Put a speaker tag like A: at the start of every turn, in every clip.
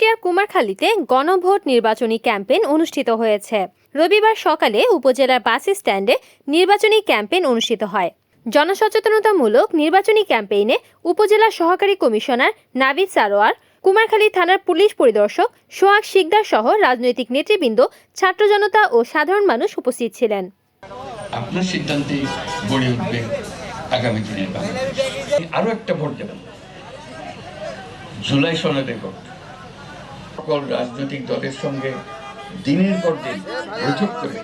A: কুষ্টিয়ার কুমারখালীতে গণভোট নির্বাচনী ক্যাম্পেইন অনুষ্ঠিত হয়েছে। রবিবার সকালে উপজেলার বাস স্ট্যান্ডে নির্বাচনী ক্যাম্পেইন অনুষ্ঠিত হয়। জনসচেতনতামূলক নির্বাচনী ক্যাম্পেইনে উপজেলা সহকারী কমিশনার নাভিদ সারোয়ার, কুমারখালী থানার পুলিশ পরিদর্শক সোহাগ শিকদার সহ রাজনৈতিক নেতৃবৃন্দ, ছাত্র জনতা ও সাধারণ মানুষ উপস্থিত ছিলেন।
B: আপনার সিদ্ধান্তে গড়ে উঠবে আগামী দিনের বাংলাদেশ। আরো একটা ভোট দেবেন, জুলাই সনদের ভোট। সকল রাজনৈতিক দলের সঙ্গে দিনের পর দিন বৈঠক করে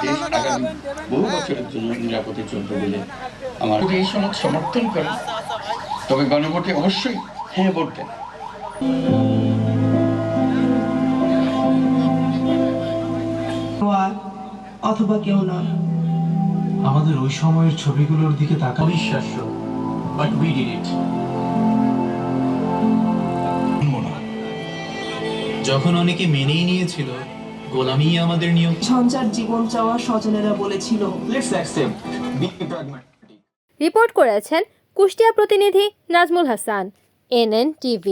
B: দেশ আগামী বহু বছরের জন্য নিরাপদে চলবে বলে আমার এই সনদ সমর্থন করেন, তবে গণভোটে অবশ্যই হ্যাঁ ভোট দেন।
C: অথবা কেউ না।
D: আমাদের ওই সময়ের ছবিগুলোর দিকে তাকা বিশ্বাস্য, বাট উই ডিড ইট। যখন অনেকে মেনেই নিয়েছিল গোলামি আমাদের নিয়ম,
C: ঝঞ্ঝার জীবন চাওয়া স্বজনেরা বলেছিল
D: let's accept be pragmatic.
A: Report করেছেন কুষ্টিয়া প্রতিনিধি নাজমুল হাসান, NN TV।